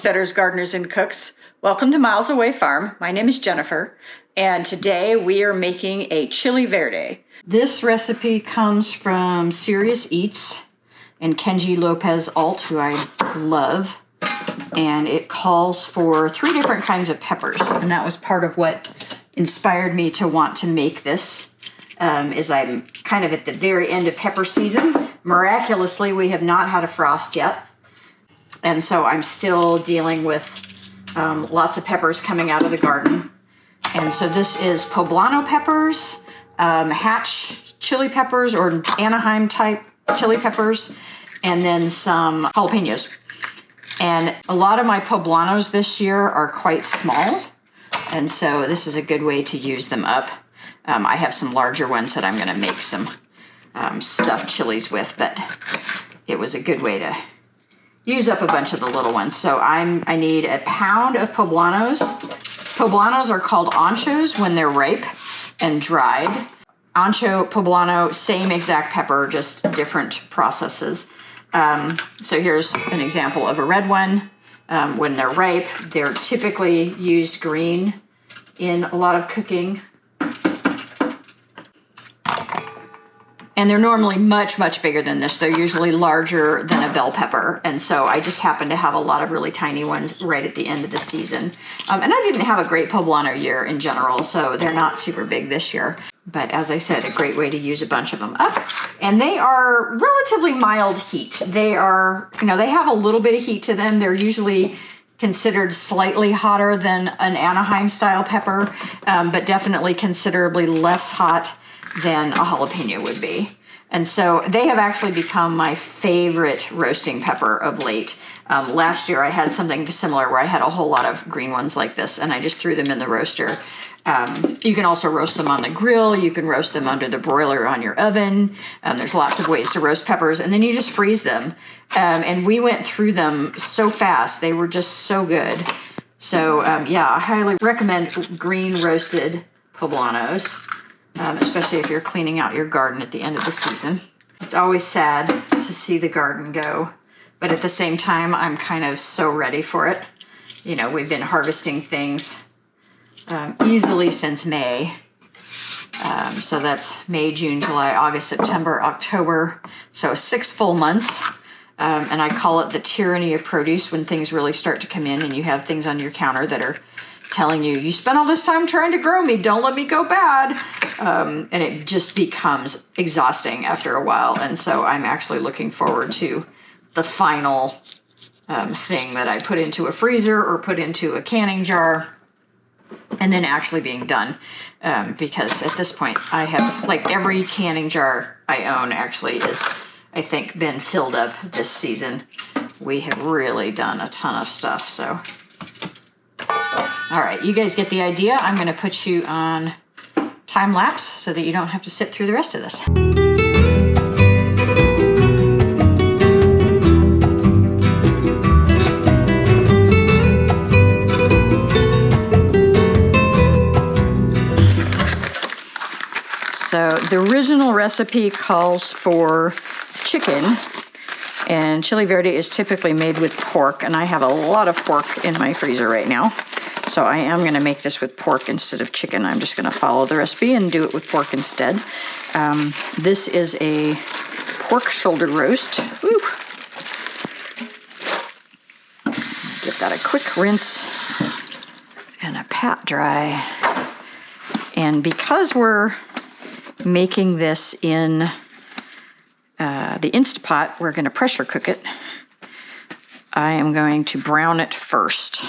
homesteaders, gardeners, and cooks. Welcome to Miles Away Farm. My name is Jennifer, and today we are making a chili verde. This recipe comes from Serious Eats and Kenji Lopez Alt, who I love, and it calls for 3 different kinds of peppers, and that was part of what inspired me to want to make this. Is I'm kind of at the very end of pepper season. Miraculously, we have not had a frost yet. And so I'm still dealing with lots of peppers coming out of the garden. And so this is poblano peppers, hatch chili peppers or Anaheim type chili peppers, and then some jalapeños. And a lot of my poblanos this year are quite small. And so this is a good way to use them up. I have some larger ones that I'm going to make some stuffed chilies with, but it was a good way to use up a bunch of the little ones. So I need a pound of poblanos. Poblanos are called anchos when they're ripe and dried. Ancho, poblano, same exact pepper, just different processes. So here's an example of a red one. When they're ripe, they're typically used green in a lot of cooking. And they're normally much, much bigger than this. They're usually larger than a bell pepper. And so I just happen to have a lot of really tiny ones right at the end of the season. And I didn't have a great poblano year in general, so they're not super big this year. But as I said, a great way to use a bunch of them up. And they are relatively mild heat. They are, they have a little bit of heat to them. They're usually considered slightly hotter than an Anaheim style pepper, but definitely considerably less hot than a jalapeno would be. And so they have actually become my favorite roasting pepper of late. Last year I had something similar where I had a whole lot of green ones like this, and I just threw them in the roaster. You can also roast them on the grill. You can roast them under the broiler on your oven. There's lots of ways to roast peppers, and then you just freeze them. And we went through them so fast. They were just so good. So yeah, I highly recommend green roasted poblanos. Especially if you're cleaning out your garden at the end of the season. It's always sad to see the garden go, but at the same time, I'm kind of so ready for it. We've been harvesting things easily since May. So that's May, June, July, August, September, October. So 6 full months. And I call it the tyranny of produce when things really start to come in and you have things on your counter that are telling you, you spent all this time trying to grow me, don't let me go bad. And it just becomes exhausting after a while. And so I'm actually looking forward to the final thing that I put into a freezer or put into a canning jar and then actually being done. Because at this point I have, like, every canning jar I own actually is, I think, been filled up this season. We have really done a ton of stuff, so. All right, you guys get the idea. I'm going to put you on time lapse so that you don't have to sit through the rest of this. So the original recipe calls for chicken, and chili verde is typically made with pork, and I have a lot of pork in my freezer right now. So I am going to make this with pork instead of chicken. I'm just going to follow the recipe and do it with pork instead. This is a pork shoulder roast. Ooh. Give that a quick rinse and a pat dry. And because we're making this in the Instapot, we're going to pressure cook it. I am going to brown it first.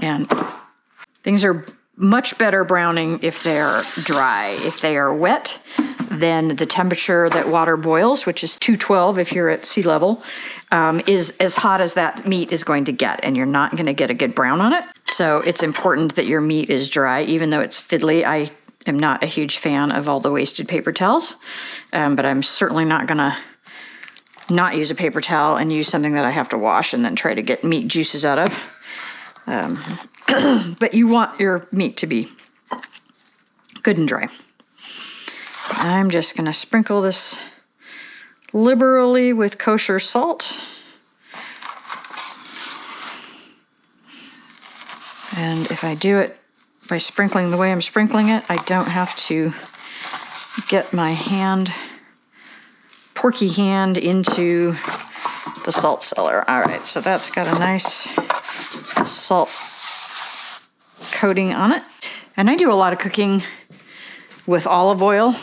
And things are much better browning if they're dry. If they are wet, then the temperature that water boils, which is 212 if you're at sea level, is as hot as that meat is going to get, and you're not going to get a good brown on it. So it's important that your meat is dry, even though it's fiddly. I am not a huge fan of all the wasted paper towels, but I'm certainly not going to not use a paper towel and use something that I have to wash and then try to get meat juices out of. But you want your meat to be good and dry. I'm just going to sprinkle this liberally with kosher salt. I do it by sprinkling the way I'm sprinkling it, I don't have to get my hand, porky hand, into the salt cellar. All right, so that's got a nice salt coating on it. And I do a lot of cooking with olive oil,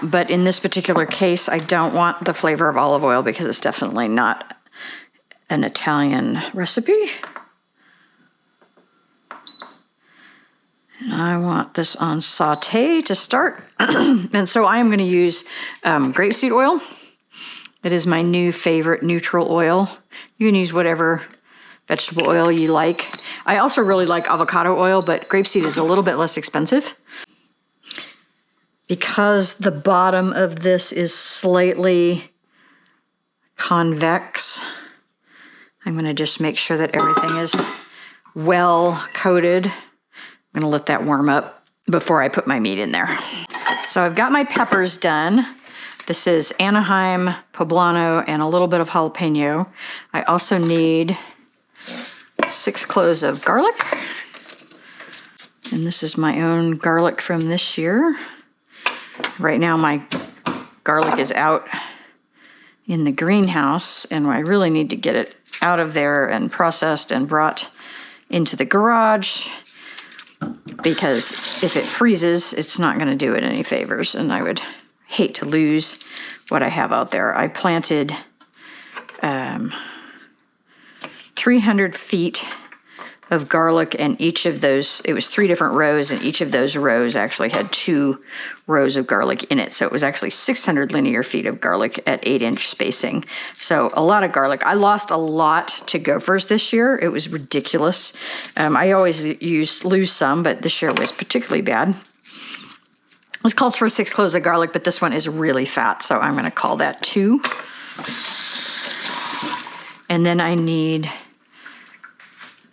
but in this particular case, I don't want the flavor of olive oil because it's definitely not an Italian recipe. And I want this on saute to start. And so I am going to use grapeseed oil. It is my new favorite neutral oil. You can use whatever vegetable oil you like. I also really like avocado oil, but grapeseed is a little bit less expensive. Because the bottom of this is slightly convex, I'm going to just make sure that everything is well coated. I'm going to let that warm up before I put my meat in there. So I've got my peppers done. This is Anaheim, poblano, and a little bit of jalapeno. I also need 6 cloves of garlic. And this is my own garlic from this year. Right now my garlic is out in the greenhouse, and I really need to get it out of there and processed and brought into the garage, because if it freezes, it's not going to do it any favors, and I would hate to lose what I have out there. I planted 300 feet of garlic, and each of those, it was 3 different rows, and each of those rows actually had 2 rows of garlic in it. So it was actually 600 linear feet of garlic at 8-inch spacing. So a lot of garlic. I lost a lot to gophers this year. It was ridiculous. I always lose some, but this year was particularly bad. This calls for 6 cloves of garlic, but this one is really fat, so I'm gonna call that 2. And then I need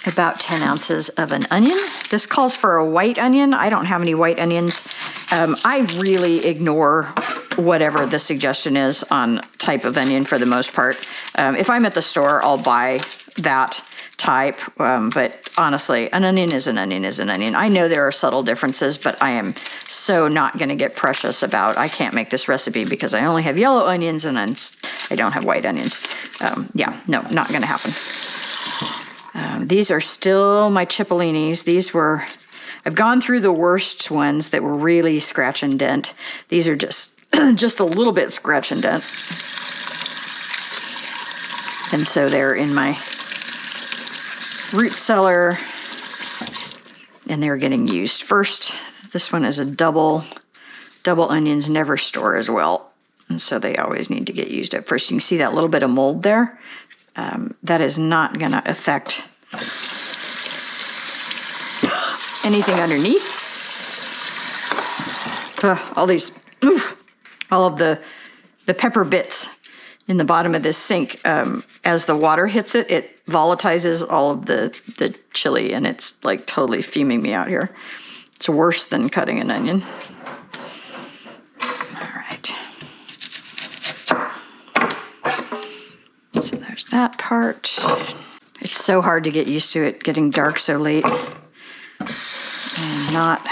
about 10 ounces of an onion. This calls for a white onion. I don't have any white onions. I really ignore whatever the suggestion is on type of onion for the most part. If I'm at the store, I'll buy that type, but honestly, an onion is an onion is an onion. I know there are subtle differences, but I am so not gonna get precious about, I can't make this recipe because I only have yellow onions and I don't have white onions. Yeah, no, not gonna happen. These are still my cipollinis. These were, I've gone through the worst ones that were really scratch and dent. These are just, just a little bit scratch and dent. And so they're in my root cellar, and they're getting used. First, this one is a double onions never store as well. And so they always need to get used at first. You can see that little bit of mold there. That is not gonna affect anything underneath. All these, all of the pepper bits in the bottom of this sink, as the water hits it, it volatilizes all of the chili, and it's like totally fuming me out here. It's worse than cutting an onion. All right. So there's that part. It's so hard to get used to it getting dark so late and not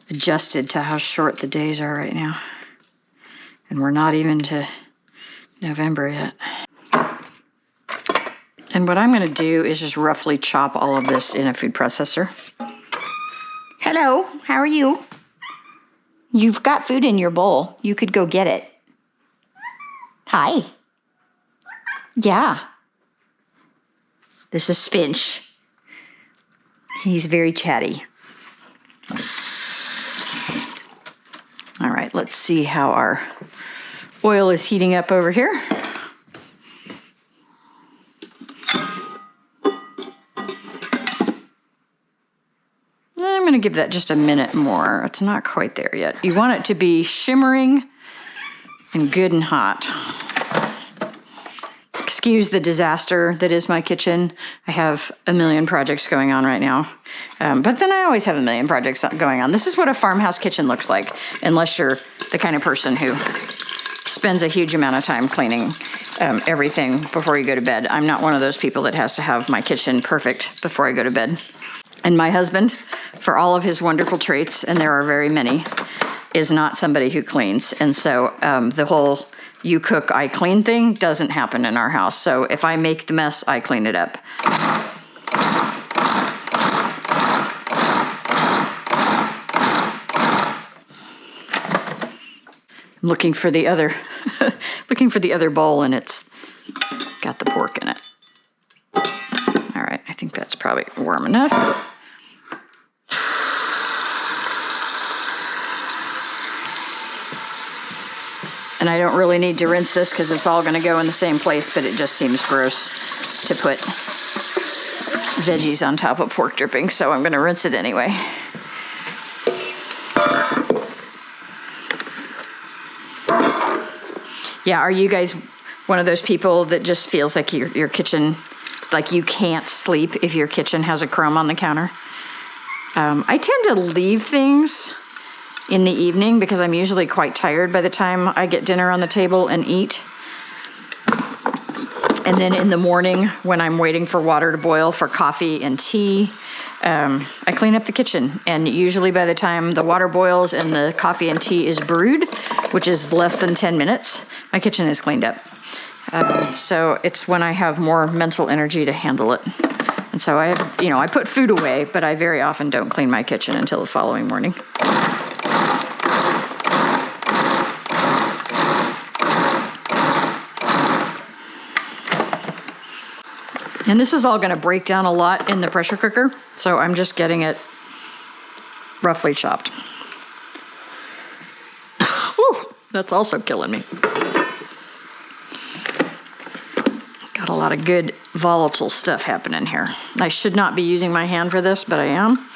adjusted to how short the days are right now. And we're not even to November yet. And what I'm gonna do is just roughly chop all of this in a food processor. Hello, how are you? You've got food in your bowl. You could go get it. Hi. Yeah. This is Finch. He's very chatty. All right, let's see how our oil is heating up over here. I'm gonna give that just a minute more. It's not quite there yet. You want it to be shimmering and good and hot. Excuse the disaster that is my kitchen. I have a million projects going on right now. But then I always have a million projects going on. This is what a farmhouse kitchen looks like, unless you're the kind of person who spends a huge amount of time cleaning. everything before you go to bed. I'm not one of those people that has to have my kitchen perfect before I go to bed. And my husband, for all of his wonderful traits, and there are very many, is not somebody who cleans. And so the whole you cook, I clean thing doesn't happen in our house. So if I make the mess, I clean it up. I'm looking for the other, bowl, and it's got the pork in it. All right, I think that's probably warm enough. And I don't really need to rinse this because it's all going to go in the same place, but it just seems gross to put veggies on top of pork dripping, so I'm going to rinse it anyway. Yeah, are you guys one of those people that just feels like your kitchen, like you can't sleep if your kitchen has a crumb on the counter? I tend to leave things in the evening because I'm usually quite tired by the time I get dinner on the table and eat. And then in the morning when I'm waiting for water to boil for coffee and tea, I clean up the kitchen. And usually by the time the water boils and the coffee and tea is brewed, which is less than 10 minutes, my kitchen is cleaned up. So it's when I have more mental energy to handle it. And so I put food away, but I very often don't clean my kitchen until the following morning. And this is all going to break down a lot in the pressure cooker, so I'm just getting it roughly chopped. Whew, that's also killing me. Got a lot of good volatile stuff happening here. I should not be using my hand for this, but I am.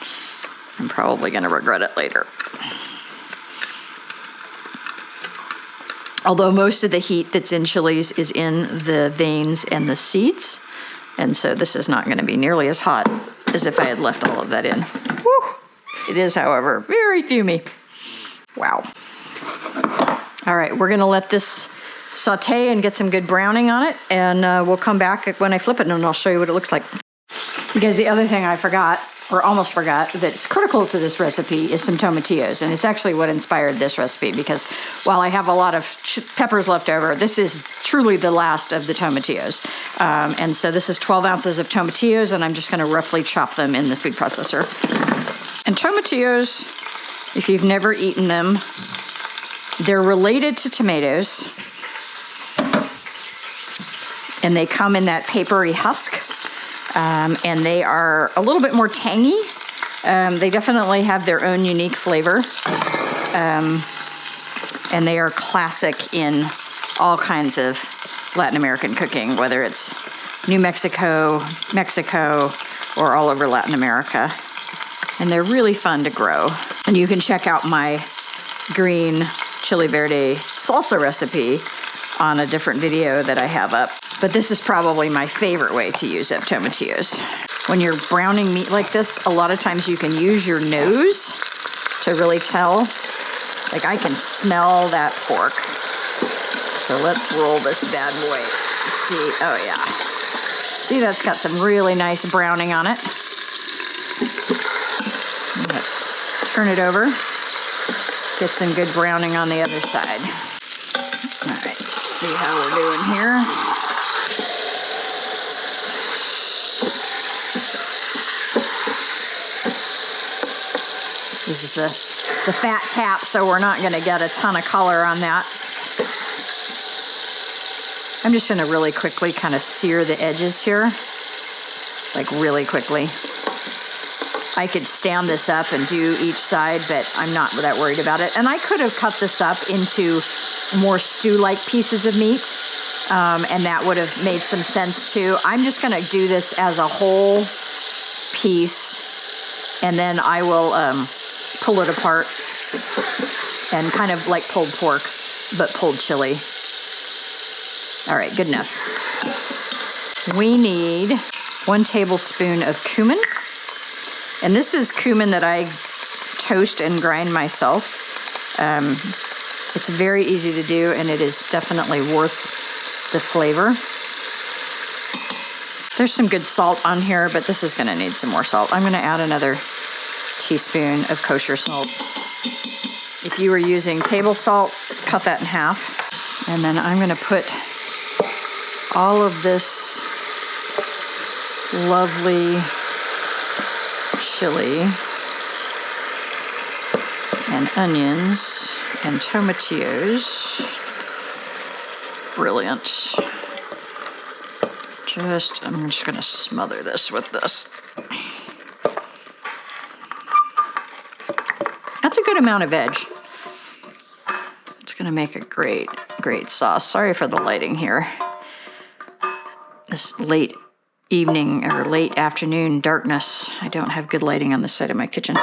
I'm probably going to regret it later. Although most of the heat that's in chilies is in the veins and the seeds. And so this is not going to be nearly as hot as if I had left all of that in. Woo! It is, however, very fumy. Wow. All right, we're going to let this saute and get some good browning on it, and we'll come back when I flip it, and I'll show you what it looks like. Because the other thing I forgot, or almost forgot, that's critical to this recipe is some tomatillos, and it's actually what inspired this recipe, because while I have a lot of peppers left over, this is truly the last of the tomatillos. And so this is 12 ounces of tomatillos, and I'm just going to roughly chop them in the food processor. And tomatillos, if you've never eaten them, they're related to tomatoes, and they come in that papery husk. And they are a little bit more tangy. They definitely have their own unique flavor. And they are classic in all kinds of Latin American cooking, whether it's New Mexico, Mexico, or all over Latin America. And they're really fun to grow. And you can check out my green chili verde salsa recipe on a different video that I have up. But this is probably my favorite way to use up tomatillos. When you're browning meat like this, a lot of times you can use your nose to really tell. Like I can smell that pork. So let's roll this bad boy. Let's see, oh yeah. See, that's got some really nice browning on it. I'm gonna turn it over. Get some good browning on the other side. All right, let's see how we're doing here. This is the fat cap, so we're not going to get a ton of color on that. I'm just going to really quickly kind of sear the edges here, like really quickly. I could stand this up and do each side, but I'm not that worried about it. And I could have cut this up into more stew-like pieces of meat, and that would have made some sense too. I'm just going to do this as a whole piece, and then I will pull it apart, and kind of like pulled pork, but pulled chili. All right, good enough. We need 1 tablespoon of cumin. And this is cumin that I toast and grind myself. It's very easy to do, and it is definitely worth the flavor. There's some good salt on here, but this is gonna need some more salt. I'm gonna add another teaspoon of kosher salt. If you were using table salt, cut that in half. And then I'm gonna put all of this lovely chili and onions and tomatillos. Brilliant. I'm just gonna smother this with this. That's a good amount of veg. It's gonna make a great, great sauce. Sorry for the lighting here. This late evening or late afternoon darkness. I don't have good lighting on this side of my kitchen.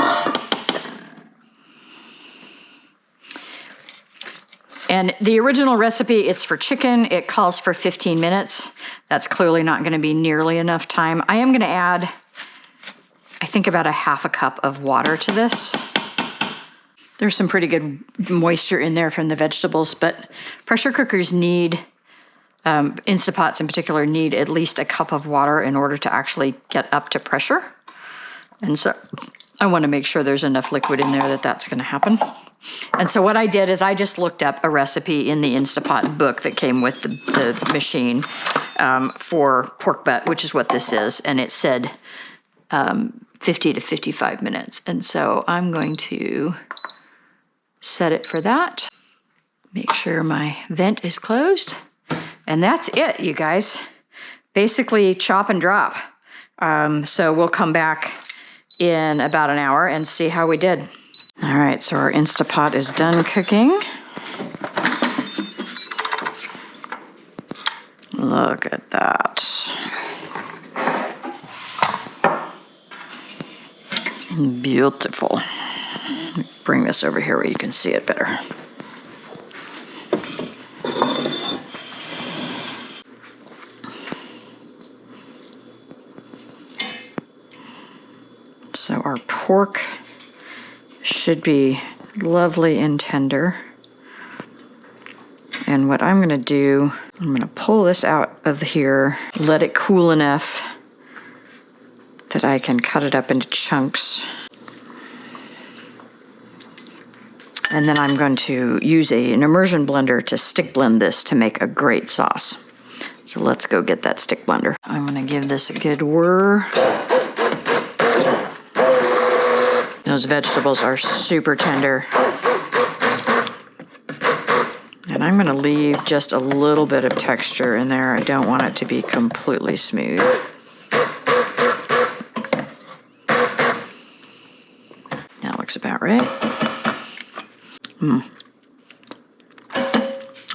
And the original recipe, it's for chicken. It calls for 15 minutes. That's clearly not gonna be nearly enough time. I am gonna add, I think about a half a cup of water to this. There's some pretty good moisture in there from the vegetables, but pressure cookers need, Instant Pots in particular, need at least a cup of water in order to actually get up to pressure. And so I wanna make sure there's enough liquid in there that that's gonna happen. And so what I did is I just looked up a recipe in the Instant Pot book that came with the machine for pork butt, which is what this is. And it said 50 to 55 minutes. And so I'm going to set it for that. Make sure my vent is closed. And that's it, you guys. Basically chop and drop. So we'll come back in about an hour and see how we did. All right, so our Instant Pot is done cooking. Look at that. Beautiful. Bring this over here where you can see it better. So our pork should be lovely and tender. And what I'm gonna do, I'm gonna pull this out of here, let it cool enough that I can cut it up into chunks. And then I'm going to use an immersion blender to stick blend this to make a great sauce. So let's go get that stick blender. I'm gonna give this a good whir. Those vegetables are super tender. And I'm gonna leave just a little bit of texture in there. I don't want it to be completely smooth. That looks about right.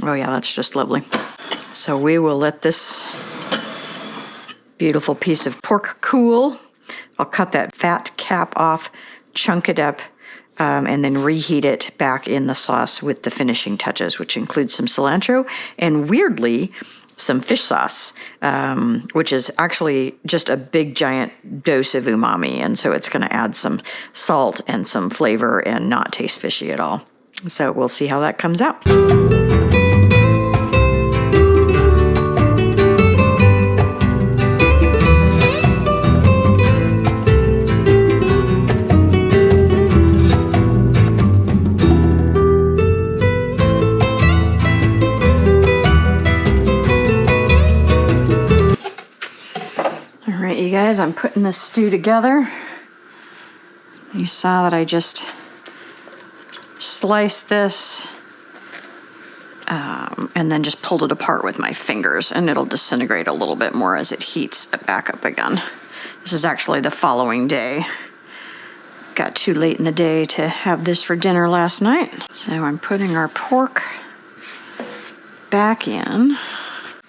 Oh yeah, that's just lovely. So we will let this beautiful piece of pork cool. I'll cut that fat cap off, chunk it up, and then reheat it back in the sauce with the finishing touches, which includes some cilantro and weirdly, some fish sauce, which is actually just a big giant dose of umami. And so it's gonna add some salt and some flavor and not taste fishy at all. So we'll see how that comes out. Guys, I'm putting this stew together. You saw that I just sliced this and then just pulled it apart with my fingers, and it'll disintegrate a little bit more as it heats back up again. This is actually the following day. Got too late in the day to have this for dinner last night. So I'm putting our pork back in.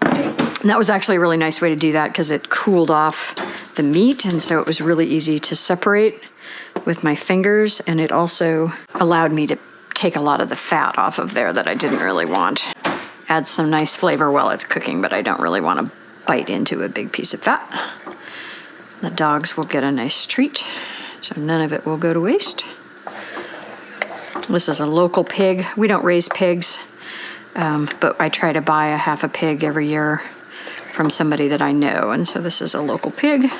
And that was actually a really nice way to do that because it cooled off the meat, and so it was really easy to separate with my fingers, and it also allowed me to take a lot of the fat off of there that I didn't really want. Add some nice flavor while it's cooking, but I don't really want to bite into a big piece of fat. The dogs will get a nice treat, so none of it will go to waste. This is a local pig. We don't raise pigs. but I try to buy a half a pig every year from somebody that I know. And so this is a local pig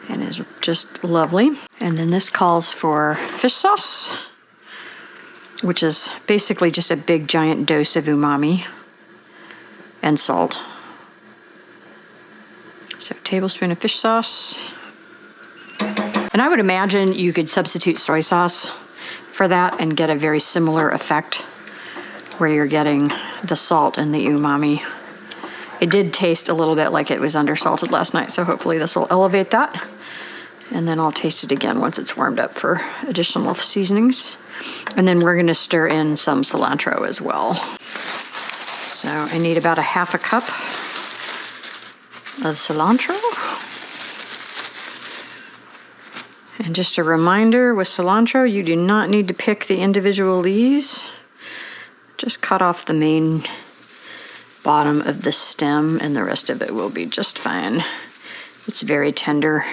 and is just lovely. And then this calls for fish sauce, which is basically just a big giant dose of umami and salt. So a tablespoon of fish sauce. And I would imagine you could substitute soy sauce for that and get a very similar effect where you're getting the salt and the umami. It did taste a little bit like it was undersalted last night, so hopefully this will elevate that. And then I'll taste it again once it's warmed up for additional seasonings. And then we're gonna stir in some cilantro as well. So I need about a half a cup of cilantro. And just a reminder, with cilantro, you do not need to pick the individual leaves. Just cut off the main bottom of the stem and the rest of it will be just fine. It's very tender.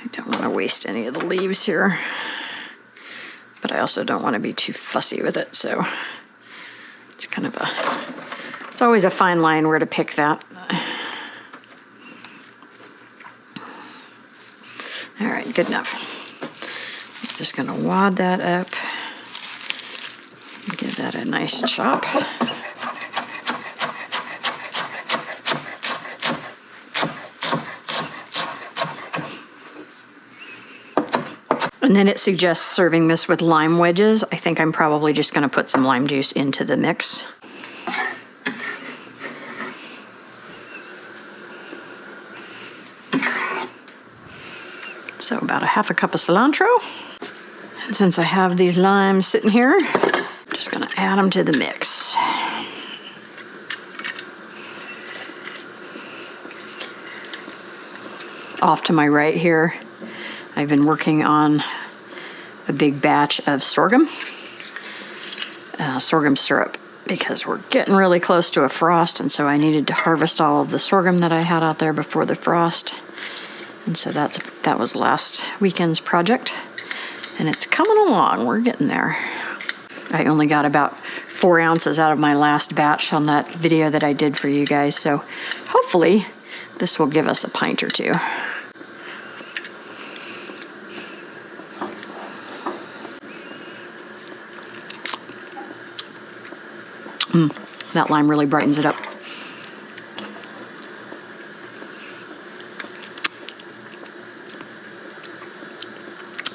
I don't want to waste any of the leaves here, but I also don't want to be too fussy with it, so it's kind of it's always a fine line where to pick that. All right, good enough. I'm just gonna wad that up and give that a nice chop. And then it suggests serving this with lime wedges. I think I'm probably just gonna put some lime juice into the mix. So about a half a cup of cilantro. And since I have these limes sitting here, I'm just gonna add them to the mix. Off to my right here, I've been working on a big batch of sorghum syrup, because we're getting really close to a frost, and so I needed to harvest all of the sorghum that I had out there before the frost. And so that was last weekend's project, and it's coming along. We're getting there. I only got about 4 ounces out of my last batch on that video that I did for you guys, so hopefully this will give us a pint or two. That lime really brightens it up.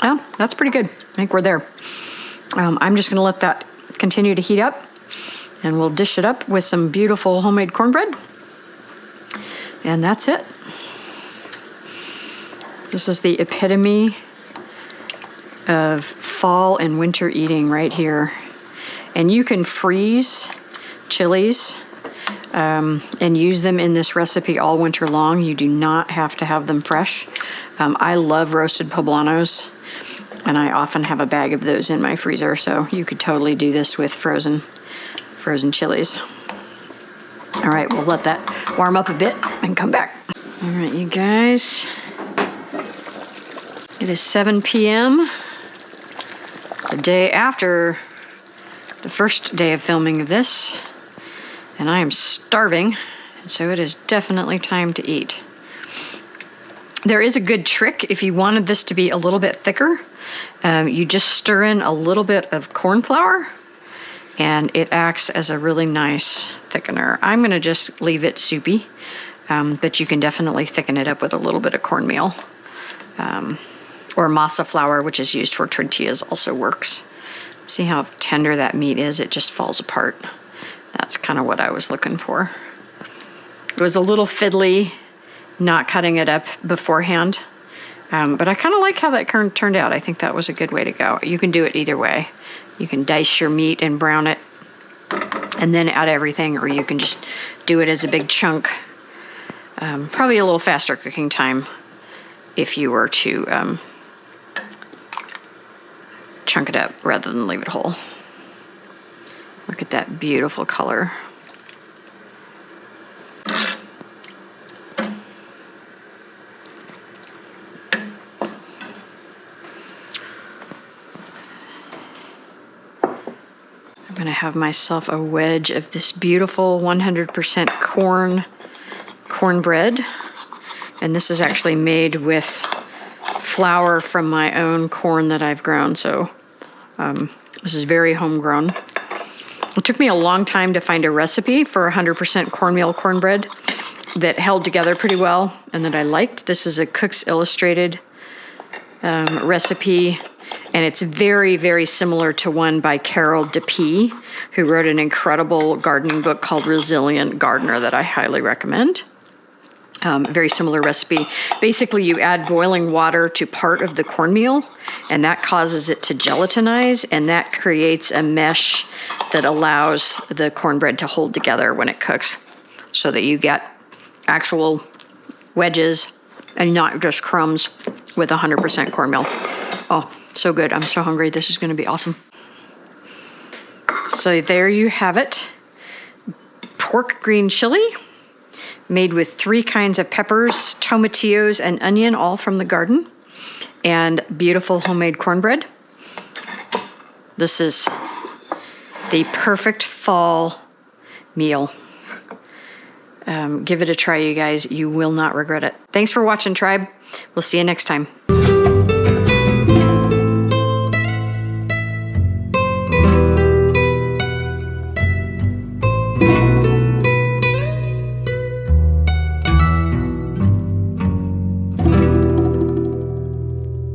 Oh, that's pretty good. I think we're there. I'm just gonna let that continue to heat up, and we'll dish it up with some beautiful homemade cornbread. And that's it. This is the epitome of fall and winter eating right here. And you can freeze chilies and use them in this recipe all winter long. You do not have to have them fresh. I love roasted poblanos, and I often have a bag of those in my freezer, so you could totally do this with frozen chilies. All right, we'll let that warm up a bit and come back. All right, you guys. It is 7 p.m. the day after the first day of filming of this, and I am starving, and so it is definitely time to eat. There is a good trick if you wanted this to be a little bit thicker. You just stir in a little bit of corn flour, and it acts as a really nice thickener. I'm gonna just leave it soupy, but you can definitely thicken it up with a little bit of cornmeal. Or masa flour, which is used for tortillas, also works. See how tender that meat is? It just falls apart. That's kind of what I was looking for. It was a little fiddly not cutting it up beforehand, but I kind of like how that turned out. I think that was a good way to go. You can do it either way. You can dice your meat and brown it and then add everything, or you can just do it as a big chunk. Probably a little faster cooking time if you were to chunk it up rather than leave it whole. Look at that beautiful color. I'm gonna have myself a wedge of this beautiful 100% cornbread. And this is actually made with flour from my own corn that I've grown. So this is very homegrown. It took me a long time to find a recipe for 100% cornmeal cornbread that held together pretty well and that I liked. This is a Cook's Illustrated recipe, and it's very, very similar to one by Carol DeP, who wrote an incredible gardening book called Resilient Gardener that I highly recommend. Very similar recipe. Basically, you add boiling water to part of the cornmeal, and that causes it to gelatinize, and that creates a mesh that allows the cornbread to hold together when it cooks, so that you get actual wedges and not just crumbs with 100% cornmeal. Oh, so good. I'm so hungry. This is going to be awesome. So there you have it. Pork green chili, made with 3 kinds of peppers, tomatillos, and onion, all from the garden, and beautiful homemade cornbread. This is the perfect fall meal. Give it a try, you guys. You will not regret it. Thanks for watching, tribe. We'll see you next time.